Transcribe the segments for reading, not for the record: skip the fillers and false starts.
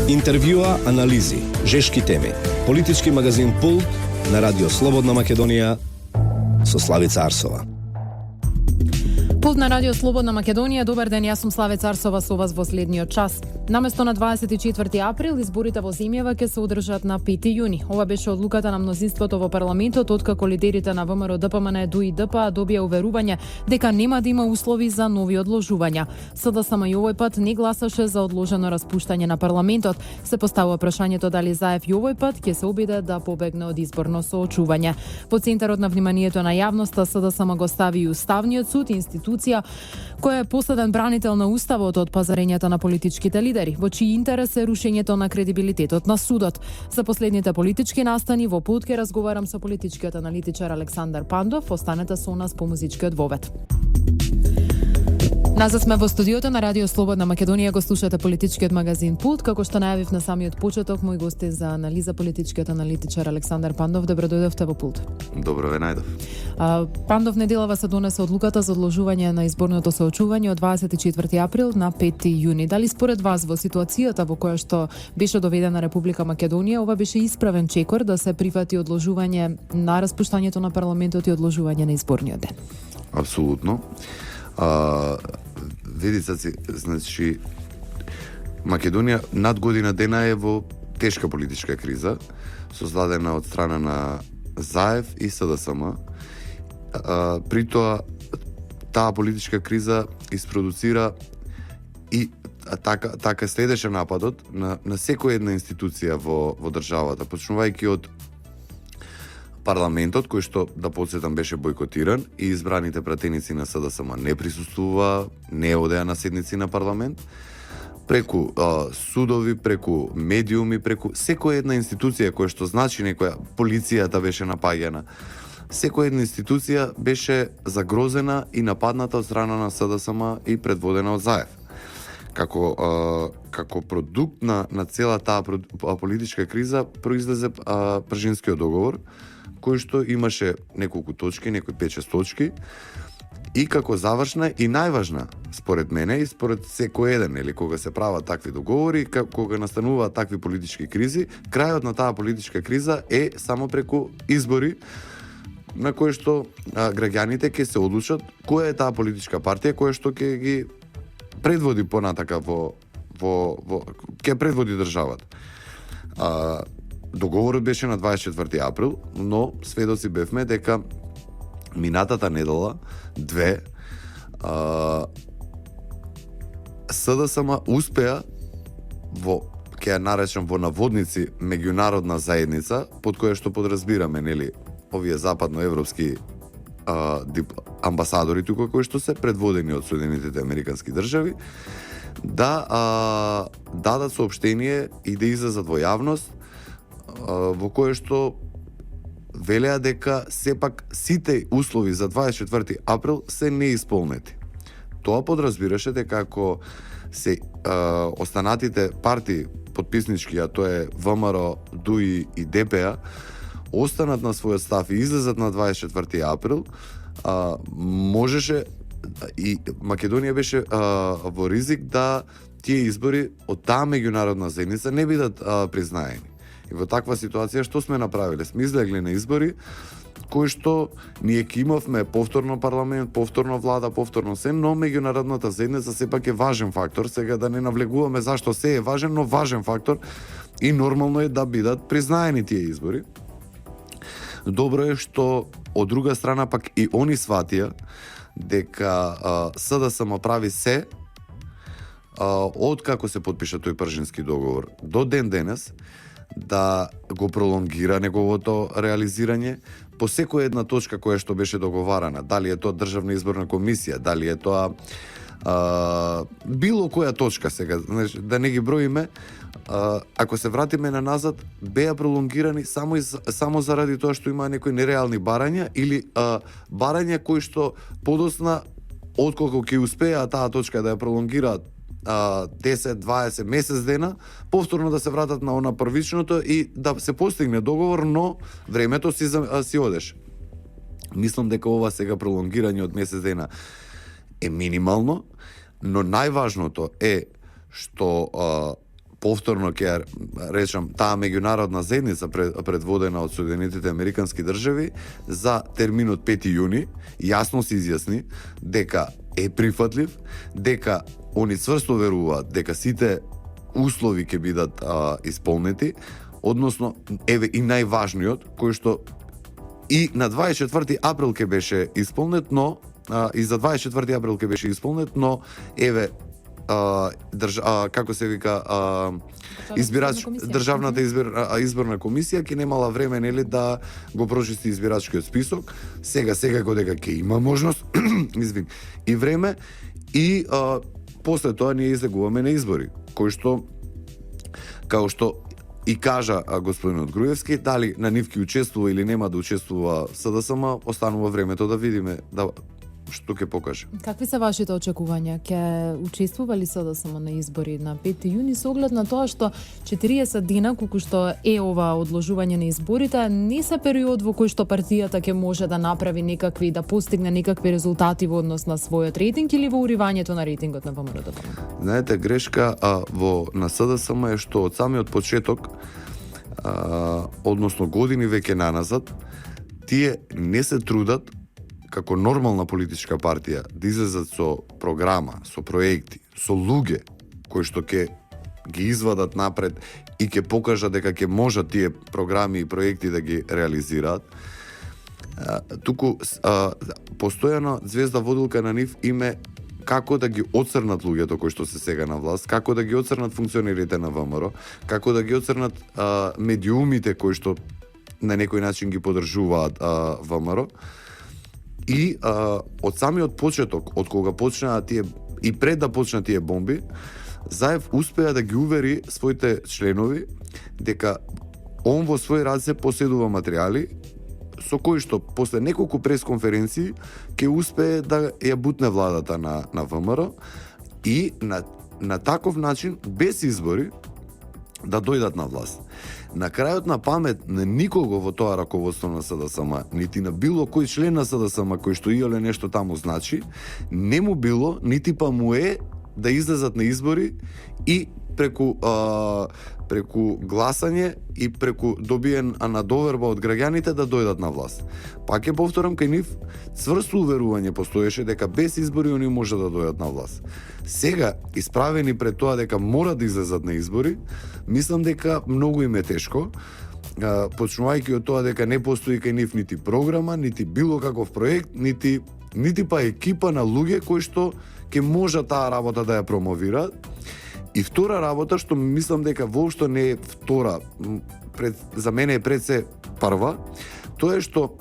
Интервјуа, анализи, жешки теми. Политички магазин Пулт на Радио Слободна Македонија со Славица Арсова. Пулт на Радио Слободна Македонија, добар ден, јас сум Славица Арсова со вас во следниот час. Наместо на 24 април, изборите во земјава ќе се одржат на 5 јуни. Ова беше одлуката на мнозинството во парламентот, откако лидерите на ВМРО, ДПМН, ДУ и ДПА добија уверување дека нема да има услови за нови одложувања. СДСМ и овој пат не гласаше за одложено распуштање на парламентот. Се поставува прашањето дали Заев и овој пат ќе се обиде да побегне од изборно соочување. Во центарот на вниманието на јавноста СДСМ го стави и Уставниот суд, институција која е последен бранител на уставот од пазарењата на политичките лидери, во чиј интерес е рушењето на кредибилитетот на судот. За последните политички настани во Пулт ќе разговарам со политичкиот аналитичар Александар Пандов. Останете со нас по музичкиот вовед. Назад сме во студиото на Радио Слободна Македонија, го слушате политичкиот магазин Пулт. Како што најавив на самиот почеток, мој гост е за анализа политичкиот аналитичар Александар Пандов. Добро дојдовте во Пулт. Добро ве најдов. Пандов, неделава се донесе одлуката за одложување на изборното соочување од 24 април на 5 јуни. Дали според вас во ситуацијата во која што беше доведена Република Македонија, ова беше исправен чекор да се прифати одложување на распуштањето на парламентот и одложување на изборниот ден? Апсолутно. Видите си, значи Македонија над година дена е во тешка политичка криза, создадена од страна на Заев и СДСМ. При тоа, таа политичка криза isproducira и така следеше нападот на секоја една институција во државата, почнувајќи од парламентот, кој што, да подсетам, беше бойкотиран и избраните пратеници на СДСМ не присуствува, не одеа на седници на парламент, преку судови, преку медиуми, преку секоја една институција која што значи некоја, полицијата беше напаѓана. Секоја една институција беше загрозена и нападната од страна на СДСМ и предводена од Заев. Како продукт на цела таа политичка криза произлезе Пржинскиот договор, кој што имаше неколку точки, некои 5-6 точки, и како завршна и најважна, според мене и според секој еден, или кога се прават такви договори, кога настануваат такви политички кризи, крајот на таа политичка криза е само преку избори, на кои што граѓаните ќе се одлучат која е таа политичка партија која што ќе ги предводи понатака ќе предводи државата. Договорот беше на 24 април, но сведоци бевме дека минатата недела, СДСМ успеа ќе ја наречам во наводници, меѓународна заедница, под која што подразбираме, нели, овие западноевропски амбасадори тука кои што се предводени од Соединетите Американски држави, да дадат соопштение и да излезат во јавност во кое што велеа дека сепак сите услови за 24 април се неисполнети. Тоа подразбираше дека ако се останатите партии подписнички, а тоа е ВМРО, ДУИ и ДПА, останат на својот став и излезат на 24 април, можеше и Македонија беше во ризик да тие избори од таа меѓународна заедница не бидат признаени. И во таква ситуација што сме направиле? Сме излегли на избори кои што ние ќе имавме повторно парламент, повторно влада, повторно се, но меѓународната заедница сепак е важен фактор. Сега да не навлегуваме зашто се е важен, но важен фактор и нормално е да бидат признаени тие избори. Добро е што од друга страна пак и они сватија дека СДСМ прави се од како се подпиша тој Пржински договор до ден денес да го пролонгира неговото реализирање по секоја една точка која што беше договарана, дали е тоа Државна изборна комисија, дали е тоа било која точка сега, да не ги броиме, ако се вратиме на назад, беа пролонгирани само заради тоа што има некои нереални барања или барања кои што подосна отколку ќе успеа таа точка да ја пролонгираат 10-20 месец дена, повторно да се вратат на она првичното и да се постигне договор, но времето си одеше. Мислам дека ова сега пролонгирање од месец дена е минимално, но најважното е што повторно ќе ја речам таа меѓународна заедница предводена од Соединетите Американски држави за терминот 5 јуни јасно се изјасни дека е прифатлив, дека они цврсто веруваат дека сите услови ќе бидат исполнети, односно еве и најважниот кој што и на 24 април ќе беше исполнет, но и за 24 април ќе беше исполнет, но еве како се вика државната изборна комисија ќе немала време нели да го прочисти избирачкиот список. Сега кодека ќе има можност и време и после тоа ние излегуваме на избори, кои што како што и кажа господинот Груевски, дали на нив ќе учествува или нема да учествува СДСМ, останува времето да видиме што ќе покаже. Какви се вашите очекувања? Ќе учествува ли СДСМ на избори на 5 јуни со оглед на тоа што 40 дена колку што е ова одложување на изборите не се период во кој што партијата ќе може да направи некакви, да постигне некакви резултати во однос на својот рейтинг или во уривањето на рейтингот на ВМРО-ДПМНЕ? Знаете, грешка на СДСМ е што од самиот почеток, односно години веќе наназад, тие не се трудат како нормална политичка партија да излезат со програма, со проекти, со луѓе кои што ќе ги извадат напред и ќе покажат дека ќе можат тие програми и проекти да ги реализираат. Туку постојано звезда водилка на нив име како да ги оцрнат луѓето кои што се сега на власт, како да ги оцрнат функционерите на ВМРО, како да ги оцрнат медиумите кои што на некој начин ги поддржуваат ВМРО. И од самиот почеток, од кога почнаа тие и пред да почнат тие бомби, Заев успеа да ги увери своите членови дека он во свој раце поседува материјали со кои што после неколку пресконференции ќе успее да ја бутне владата на ВМРО и на таков начин, без избори, да дојдат на власт. На крајот на памет на никого во тоа раководство на СДСМ, нити на било кој член на СДСМ кој што иоле нешто таму значи, не му било, нити па му е да излезат на избори и преку гласање и преку добиена доверба од граѓаните да дојдат на власт. Пак ќе повторам, кај нив цврсто уверување постоеше дека без избори они може да дојдат на власт. Сега, исправени пред тоа дека мора да излезат на избори, мислам дека многу им е тешко, почнувајќи од тоа дека не постои кај нив нити програма, нити било каков проект, нити па екипа на луѓе кои што ќе може таа работа да ја промовираат. И втора работа, што мислам дека воопшто не е втора, за мене е пред се прва, тоа е што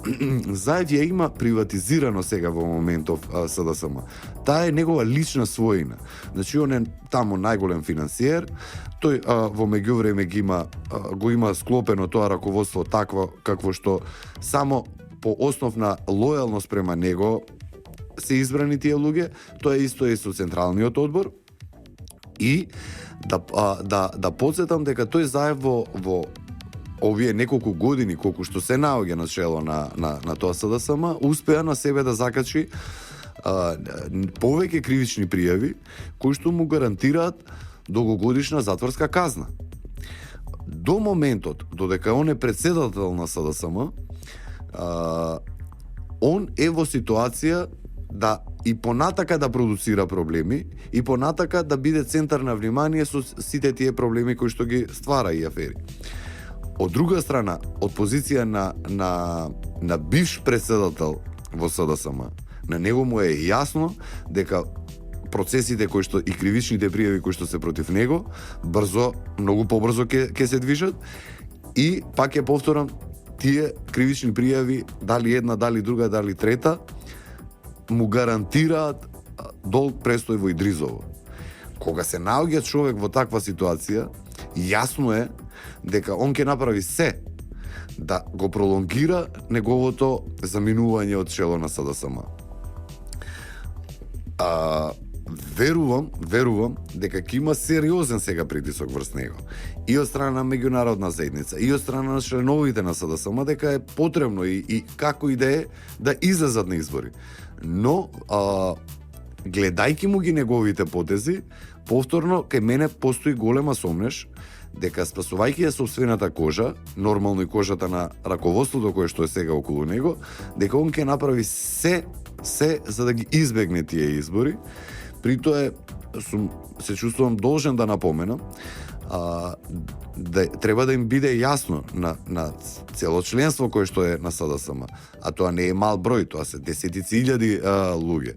Заев ја има приватизирано сега во моментов СДСМ. Таа е негова лична својина. Значи, он е таму најголем финансиер, тој во меѓувреме го има склопено тоа раководство такво какво што само по основ на лојалност према него се избрани тие луѓе. Тоа е исто и со Централниот одбор. И да подсетам дека тој Заев во овие неколку години колку што се наоѓа на чело на тоа СДСМ, успеа на себе да закачи повеќе кривични пријави кои што му гарантираат долгогодишна затворска казна. До моментот додека он е претседател на СДСМ, он е во ситуација да и понатака да продуцира проблеми и понатака да биде центар на внимание со сите тие проблеми кои што ги ствара и афери. Од друга страна, од позиција на бивш председател во СДСМ, на него му е јасно дека процесите кои што и кривичните пријави кои што се против него многу побрзо ќе се движат и пак ќе повторам, тие кривични пријави, дали една, дали друга, дали трета, му гарантираат долг престој во Идризово. Кога се наоѓа човек во таква ситуација, јасно е дека он ќе направи се да го пролонгира неговото заминување од чело на СДСМ. Верувам дека ќе има сериозен сега притисок врз него. И од страна на меѓународна заедница, и од страна на членовите на СДСМ, дека е потребно и како и да е да излезат на избори. Но гледајќи му ги неговите потези, Повторно, кај мене постои голема сомнеш дека спасувајќи ја собствената кожа, нормално и кожата на раководството кое што е сега околу него, дека он ќе направи се за да ги избегне тие избори. При тоа се чувствувам должен да напоменам да треба да им биде јасно на цело членство кое што е на СДСМ, а тоа не е мал број, тоа се десетици илјади луѓе.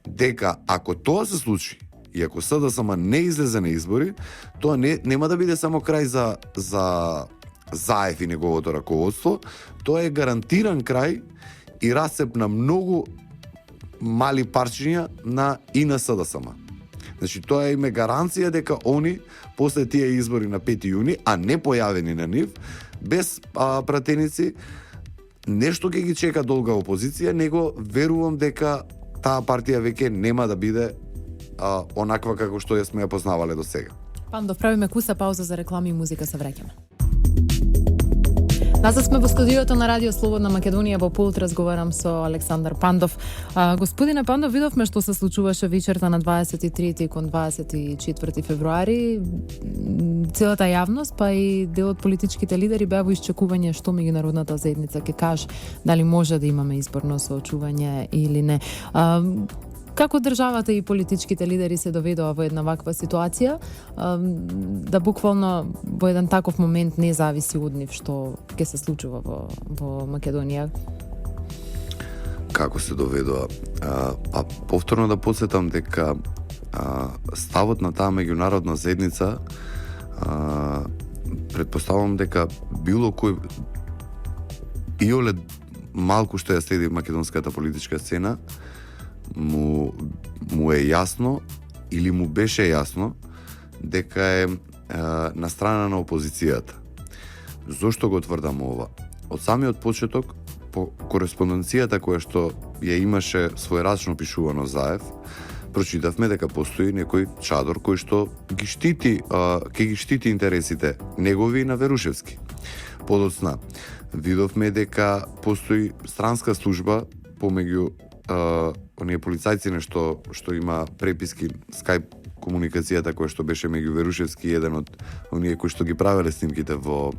Дека ако тоа се случи и ако СДСМ не излезе на избори, тоа нема да биде само крај за Заев и неговото раководство, тоа е гарантиран крај и расцеп на многу мали парчиња и на СДСМ. Значи, тоа е име гаранција дека они, после тие избори на 5 јуни, а не појавени на нив, без пратеници, нешто ќе ги чека долга опозиција, него верувам дека таа партија веќе нема да биде онаква како што ја сме ја познавале до сега. Пандов, правиме куса пауза за реклами и музика, се враќаме. Назад сме во студиото на Радио Слободна Македонија, во Пулт разговарам со Александар Пандов. Господине Пандов, видовме што се случуваше вечерта на 23 кон 24 февруари. Целата јавност, па и дел од политичките лидери беа во исчекување што меѓународната заедница ќе каже, дали може да имаме изборно соочување или не. Како државата и политичките лидери се доведоа во една ваква ситуација, да буквално во еден таков момент не зависи од нив што ќе се случува во Македонија? Како се доведоа? Повторно да подсетам дека ставот на таа меѓународна заедница, предпоставам дека било кој иоле малку што ја следи македонската политичка сцена, му е јасно или му беше јасно дека е на страна на опозицијата. Зошто го тврдам ова? Од самиот почеток, по кореспонденцијата која што ја имаше својрачно пишувано Заев, прочитавме дека постои некој чадор кој што ги штити интересите негови и на Верушевски. Подоцна, видовме дека постои странска служба помеѓу оние полицајци што има преписки скајп комуникацијата која што беше меѓу Верушевски и еден од оние кои што ги правеле снимките во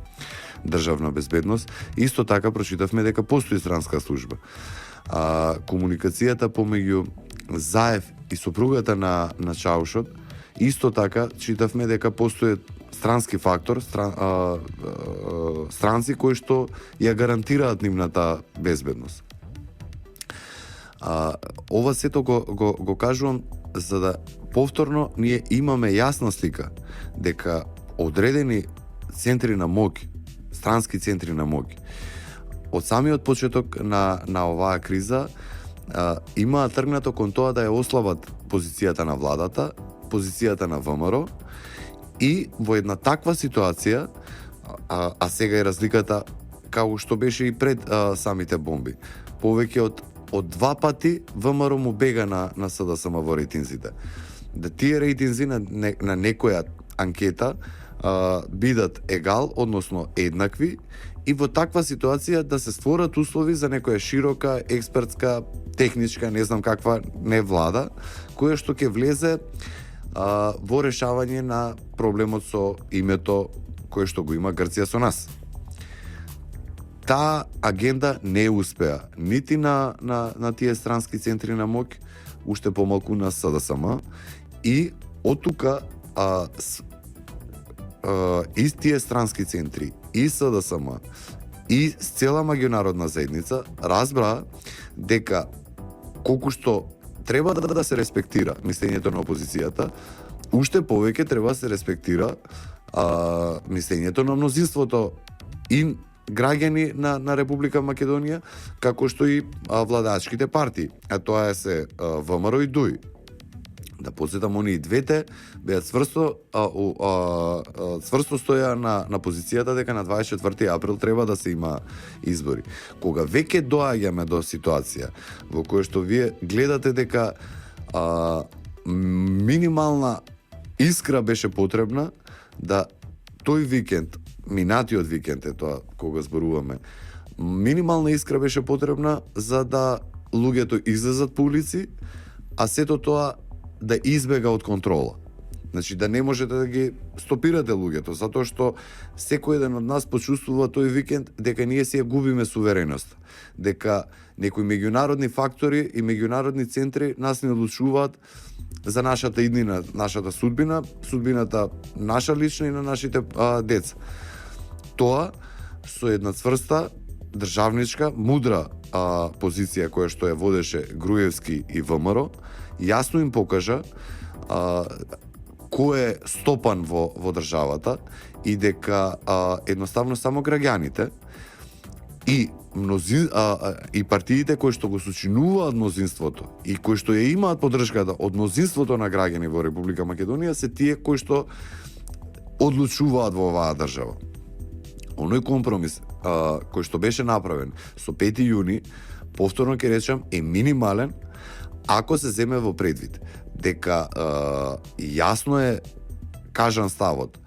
државна безбедност. Исто така прочитавме дека постои странска служба. Комуникацијата помеѓу Заев и сопругата на Чаушот, исто така читавме дека постои странски фактор, странци кои што ја гарантираат нивната безбедност. Ова сето го кажувам за да повторно ние имаме јасна слика дека одредени центри на моќ, странски центри на моќ, од самиот почеток на оваа криза имаа тргнато кон тоа да ја ослабат позицијата на владата, позицијата на ВМРО, и во една таква ситуација, а сега е разликата како што беше и пред самите бомби, повеќе од 2 пати ВМРО му бега на СДСМ во рейтинзите. Да тие рейтинзи на некоја анкета бидат егал, односно еднакви, и во таква ситуација да се створат услови за некоја широка, експертска, техничка, не знам каква, не влада, која што ќе влезе во решавање на проблемот со името кое што го има Грција со нас. Таа агенда не успеа нити на тие странски центри на моќ, уште помалку на СДСМ, и оттука и тие странски центри, и СДСМ, и цела меѓународна заедница разбраа дека колку што треба да се респектира мислењето на опозицијата, уште повеќе треба да се респектира мислењето на мнозинството и граѓани на Република Македонија, како што и владачките партии, а тоа е се ВМРО и ДУИ. Да подсетам, они и двете беа цврсто стоја на позицијата дека на 24 април треба да се има избори. Кога веќе доаѓаме до ситуација во која што вие гледате дека минимална искра беше потребна да тој викенд, минатиот викенд е тоа кога зборуваме, минимална искра беше потребна за да луѓето излезат по улици, а сето тоа да избега од контрола. Значи да не можете да ги стопирате луѓето, затоа што секој еден од нас почувствува тој викенд дека ние си ја губиме сувереност, дека некои меѓународни фактори и меѓународни центри нас не одлучуваат за нашата иднина, нашата судбина, судбината наша лична и на нашите деца. Тоа со една цврста, државничка, мудра позиција која што ја водеше Груевски и ВМРО, јасно им покажа кој е стопан во државата и дека едноставно само граѓаните и и партиите кои што го сочинуваат мнозинството и кои што ја имаат поддршката од мнозинството на граѓани во Република Македонија се тие кои што одлучуваат во оваа држава. Оној компромис кој што беше направен со 5 јуни, повторно ќе речам, е минимален ако се земе во предвид дека јасно е кажан ставот.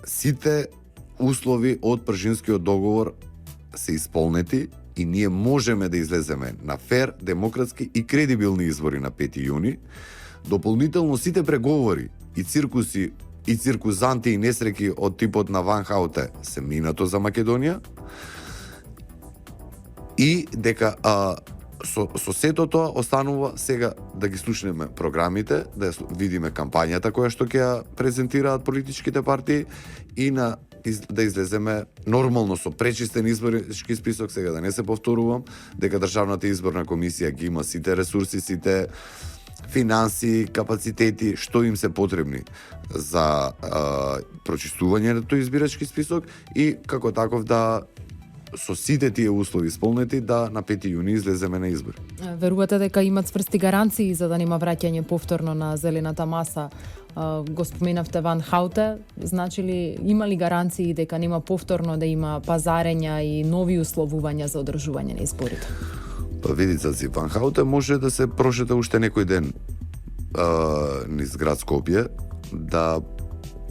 Сите услови од Пржинскиот договор се исполнети и ние можеме да излеземе на фер, демократски и кредибилни избори на 5 јуни. Дополнително сите преговори и циркуси и циркузанти и несреки од типот на Ван Хауте се минато за Македонија и дека со сето тоа останува сега да ги слушнеме програмите, да видиме кампањата која што ќе ја презентираат политичките партии и да излеземе нормално со пречистен изборски список, сега да не се повторувам, дека Државната изборна комисија ги има сите ресурси, сите финанси, капацитети, што им се потребни за прочистување на тој избирачки список и како таков да со сите тие услови исполнети да на 5 јуни излеземе на избори. Верувате дека имат цврсти гаранции за да нема враќање повторно на зелената маса? Го споменавте Ван Хауте, значи ли има ли гаранции дека нема повторно да има пазарења и нови условувања за одржување на изборите? Па видите си, Ван Хауте може да се прошета уште некој ден низ град Скопје, да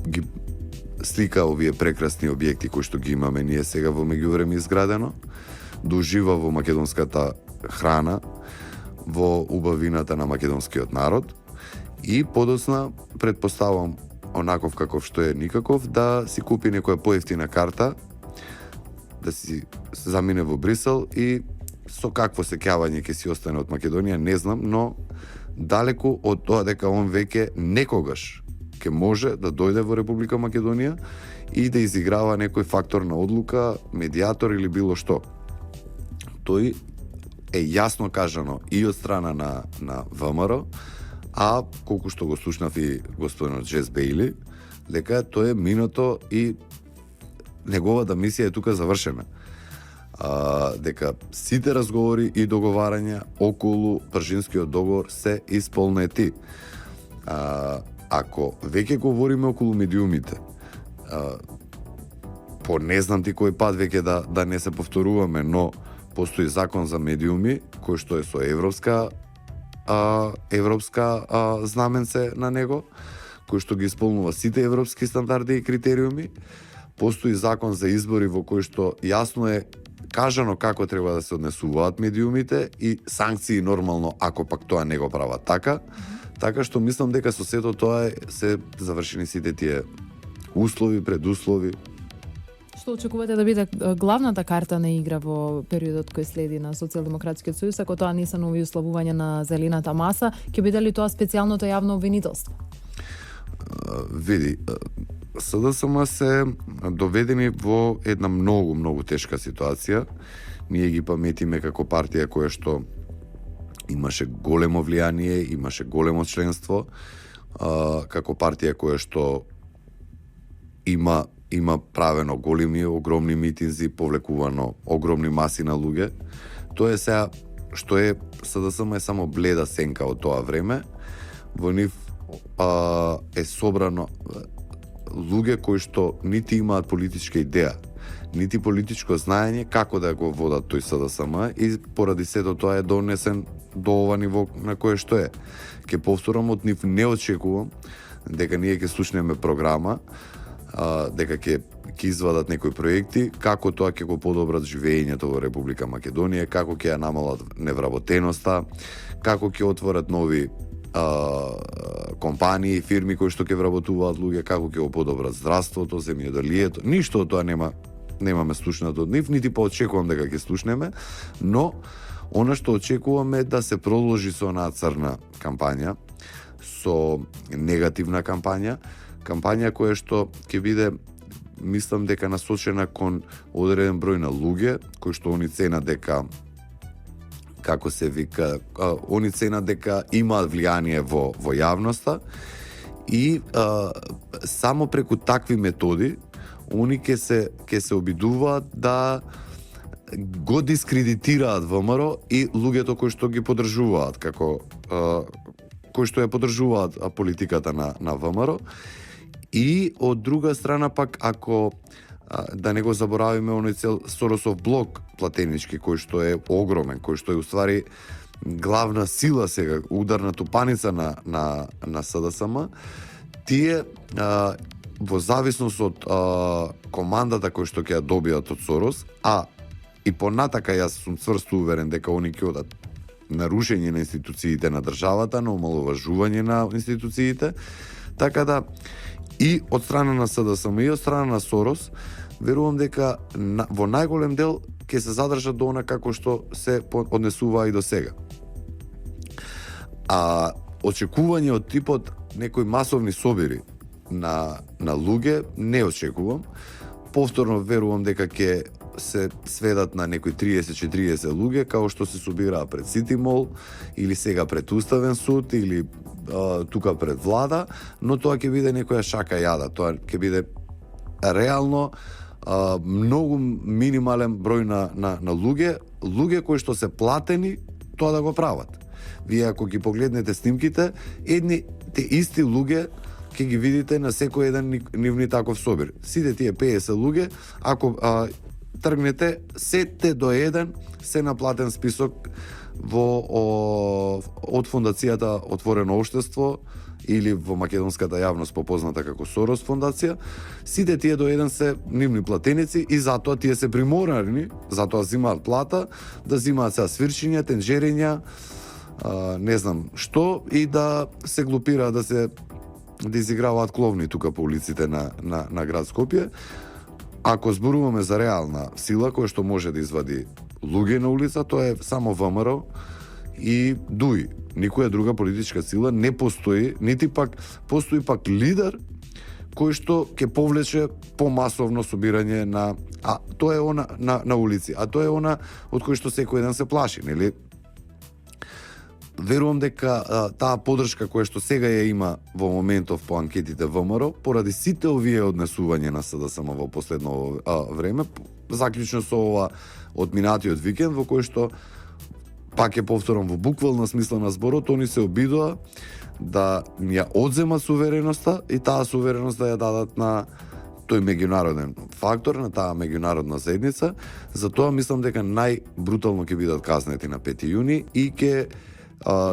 ги слика овие прекрасни објекти кои што ги имаме ние сега во меѓувреме изградено, да ужива во македонската храна, во убавината на македонскиот народ и подоцна претпоставам онаков каков што е никаков да си купи некоја поевтина карта, да си замине во Брисел и со какво сеќавање ќе си остане од Македонија, не знам, но далеку од тоа дека он веќе некогаш ќе може да дојде во Република Македонија и да изиграва некој фактор на одлука, медиатор или било што. Тој е јасно кажано и од страна на ВМРО, а колку што го слушнав и господинот Джес Бейли, дека тоа е минато и неговата мисија е тука завршена. Дека сите разговори и договарања околу Пржинскиот договор се исполнети. Ако веќе говориме околу медиумите, по не знам ти кој пат веќе да не се повторуваме, но постои закон за медиуми кој што е со европска знаменце на него, кој што ги исполнува сите европски стандарди и критериуми. Постои закон за избори во кој што јасно е кажано како треба да се однесуваат медиумите и санкции нормално ако пак тоа не го прават така. Така што мислам дека со сето тоа се завршени сите тие услови, предуслови. Што очекувате да биде главната карта на игра во периодот кој следи на Социјалдемократскиот сојуз, ако тоа не се нови условувања на зелената маса, ќе биде ли тоа специјалното јавно обвинителство? Види, СДСМ се доведени во една многу тешка ситуација. Ние ги паметиме како партија која што имаше големо влијание, имаше големо членство, како партија која што има правено големи, огромни митинзи, повлекувано огромни маси на луѓе. Тоа е сега што е СДСМ е само бледа сенка од тоа време. Во нив е собрано луѓе кои што нити имаат политичка идеја, нити политичко знаење како да го водат тој СДСМ и поради сето тоа е донесен до ова ниво на кое што е. Ке повторам, од нив не очекувам дека ние ќе слушнеме програма, дека ќе извадат некои проекти, како тоа ќе го подобрат живеењето во Република Македонија, како ќе ја намалат невработеноста, како ќе отворат нови компании, фирми кои што ќе вработуваат луѓе, како ќе го подобрат здравството, земјоделието. Ништо од тоа немаме слушнато од нив, нити поочекувам дека ќе слушнеме, но она што очекуваме е да се продолжи со онаа црна кампања, со негативна кампања која што ќе биде, мислам дека насочена кон одреден број на луѓе кои што они ценат дека, како се вика, они ценат дека имаат влијание во јавноста и само преку такви методи они ќе се обидуваат да го дискредитираат ВМРО и луѓето кои што ги поддржуваат, кои што ја поддржуваат политиката на ВМРО. И од друга страна пак, ако да не го заборавиме оној цел Соросов блок платенички, кој што е огромен, кој што е уствари главна сила сега, ударна тупаница на СДСМ, тие во зависност од командата кој што ќе ја добијат од Сорос, и понатака јас сум цврсто уверен дека они ќе одат на рушење на институциите на државата, на омаловажување на институциите, така да и од страна на СДСМ и од страна на Сорос, верувам дека во најголем дел ќе се задржат до она како што се однесува и до сега. А очекување од типот некои масовни собири на луѓе не очекувам. Повторно верувам дека ќе се сведат на некои 30-40 луѓе, као што се собираа пред Сити Мол, или сега пред Уставен суд, или тука пред влада, но тоа ќе биде некоја шака јада. Тоа ќе биде реално многу минимален број на луѓе кои што се платени тоа да го прават. Вие ако ги погледнете снимките, те исти луѓе ќе ги видите на секој еден нивни таков собир. Сите тие 50 луѓе, ако тргнете, сетте до еден се на платен список од фондацијата Отворено општество или во македонската јавност попозната како Сорос фондација. Сите тие до еден се нивни платеници и затоа тие се приморани, затоа земаат плата, да земаат сега свирчиња, тенџериња, не знам што, и да се глупираат, да изиграваат кловни тука по улиците на град Скопје. Ако зборуваме за реална сила која што може да извади луѓе на улица, тоа е само ВМРО и ДУИ. Никоја друга политичка сила не постои, нити пак постои пак лидер кој што ќе повлече помасовно собирање тоа е она на улици, а тоа е она од кој што секој ден се плаши, нели? Верувам дека таа поддршка која што сега ја има во моментов по анкетите ВМРО, поради сите овие однесување на СДСМ во последно време, заклучно со ова од минатиот викенд, во кој што, пак е повторам во буквална смисла на зборот, они се обидоа да ја одземат сувереноста и таа сувереност да ја дадат на тој меѓународен фактор, на таа меѓународна заедница. Затоа мислам дека најбрутално ќе бидат казнети на 5 јуни и ќе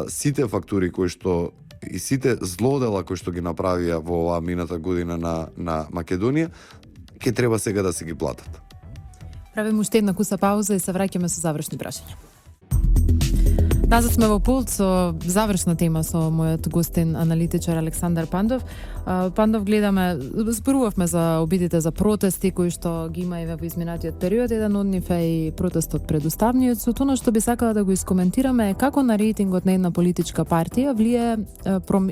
сите фактури кои што и сите злодела кои што ги направија во оваа мината година на Македонија, ќе треба сега да се ги платат. Правиме уште една куса пауза и се враќаме со завршни прашања. Назад сме во Пулт со завршна тема со мојот гостин, аналитичар Александар Пандов. Пандов, гледаме, зборувавме за обидите за протести кои што ги има и во изминатиот период. Еден од нив е и протестот пред Уставниот суд. Она што би сакала да го искоментираме е како на рейтингот на една политичка партија влие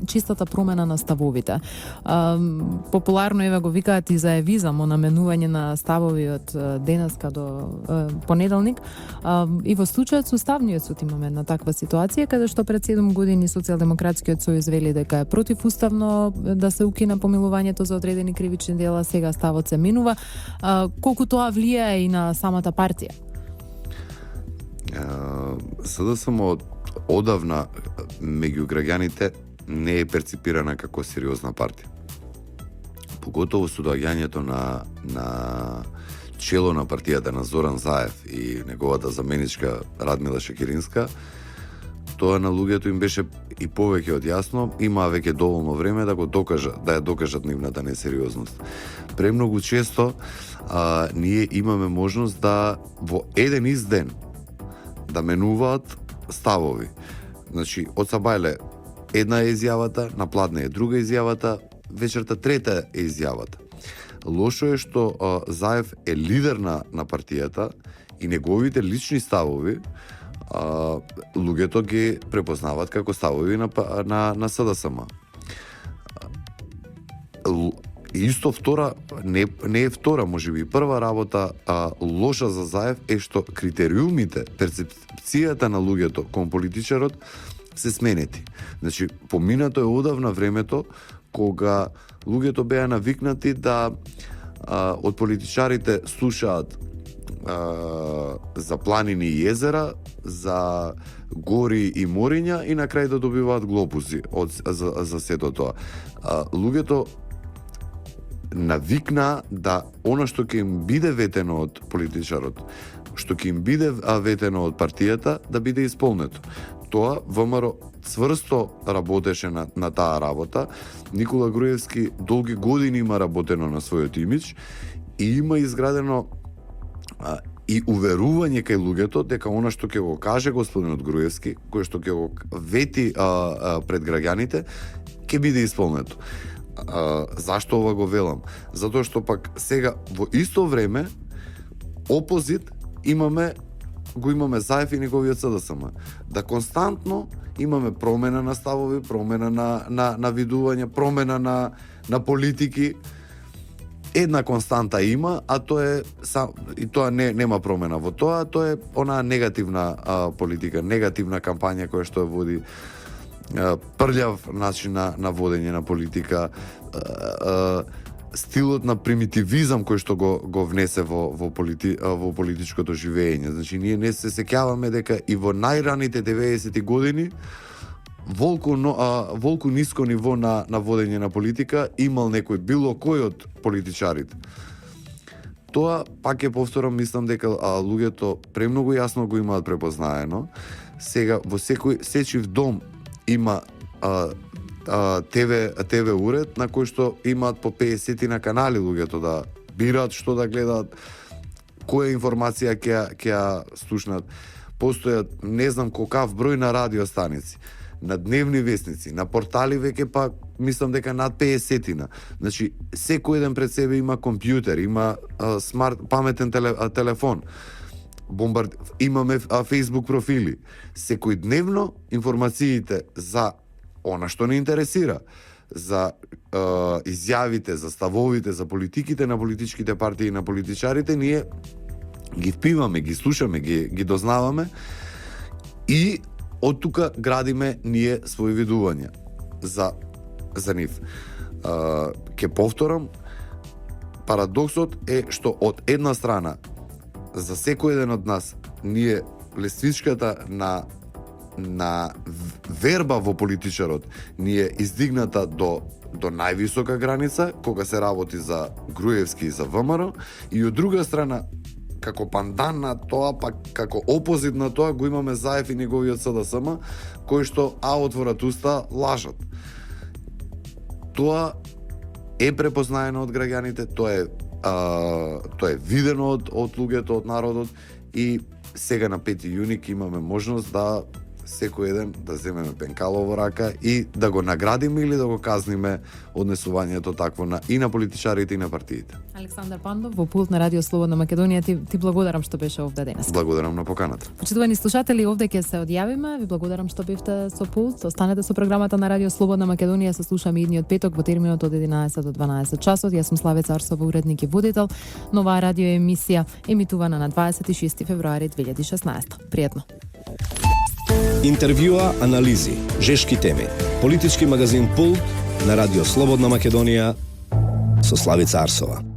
чистата промена на ставовите. Популарно еве го викаат и за евизам, наменување на ставови од денеска до понеделник. И во случајот со Уставниот суд имаме една таква ситуација, каде што пред 7 години Социјалдемократскиот сојуз вели дека е противуставно да се укина помилувањето за одредени кривични дела, сега ставот се минува. Колку тоа влијае и на самата партија? СДСМ одавна меѓу граѓаните не е перципирана како сериозна партија. Поготово со доаѓањето на чело на партијата на Зоран Заев и неговата заменичка Радмила Шекеринска, тоа на луѓето им беше и повеќе од јасно, имаа веќе доволно време да ја докажат нивната несериозност. Премногу често ние имаме можност да во еден изден да менуваат ставови. Значи, од Сабајле една е изјавата, на пладне е друга изјавата, вечерта трета е изјавата. Лошо е што Заев е лидер на партијата и неговите лични ставови луѓето ги препознаваат како ставови на СДСМ. Исто втора, не е втора, можеби прва работа лоша за Заев е што критериумите, перцепцијата на луѓето кон политичарот се сменети. Значи, поминато е одавна времето кога луѓето беа навикнати да од политичарите слушаат за планини и езера, за гори и мориња и на крај да добиваат глобузи за сето тоа. Луѓето навикна да она што ќе им биде ветено од политичарот, што ќе им биде ветено од партијата, да биде исполнето. Тоа ВМРО цврсто работеше на таа работа. Никола Груевски долги години има работено на својот имидж и има изградено и уверување кај луѓето дека она што ќе го каже господинот Груевски, кој што ќе го вети пред граѓаните, ќе биде исполнето. Зашто ова го велам? Затоа што пак сега во исто време опозит го имаме Заев и неговиот СДСМ. Да константно имаме промена на ставови, промена на видување, промена на политики. Една константа има, а тоа е и тоа нема промена во тоа, тоа е онаа негативна политика, негативна кампања која што води прљав начин на водење на политика, стилот на примитивизам кој што го внесе во политичкото живење. Значи, ние не се сеќаваме дека и во најраните 90-ти години волку ниско ниво на водење на политика имал некој било кој од политичарите. Тоа, пак ќе повторам, мислам дека луѓето премногу јасно го имаат препознаено. Сега, во сечив дом има ТВ уред на кој што имаат по 50 на канали луѓето да бираат што да гледаат, која информација ќе слушнат. Постојат не знам колкав број на радиостаници, на дневни вестници, на портали веќе па мислам дека над 50-тина. Значи, секој еден пред себе има компјутер, има паметен телефон. Имаме Facebook профили. Секој дневно информациите за она што не интересира, за изјавите, за ставовите, за политиките на политичките партии и на политичарите, ние ги впиваме, ги слушаме, ги дознаваме и од тука градиме ние своји видувања за нив. Ке повторам, парадоксот е што од една страна за секој еден од нас ние лествичката на верба во политичарот ни е издигната до највисока граница кога се работи за Груевски и за ВМРО, и од друга страна како пандан на тоа, пак како опозит на тоа, го имаме Заев и неговиот СДСМ, кои што отворат уста, лажат. Тоа е препознаено од граѓаните, тоа е видено од луѓето, од народот, и сега на 5 јуни ќе имаме можност да секој еден да земеме пенкало во рака и да го наградиме или да го казниме однесувањето такво и на политичарите и на партиите. Александар Пандов, во пулт на Радио Слободна Македонија, ти благодарам што беше овде денес. Благодарам на поканата. Почитувани слушатели, овде ќе се одјавиме. Ви благодарам што бевте со пулт. Останете со програмата на Радио Слободна Македонија. Се слушаме идниот петок во терминот од 11 до 12 часот. Јас сум Славица Арсова, уредник и водител на оваа радио емисија, емитувана на 26 февруари 2016. Пријатно. Интервјуа, анализи, жешки теми. Политички магазин Пулт на Радио Слободна Македонија со Славица Арсова.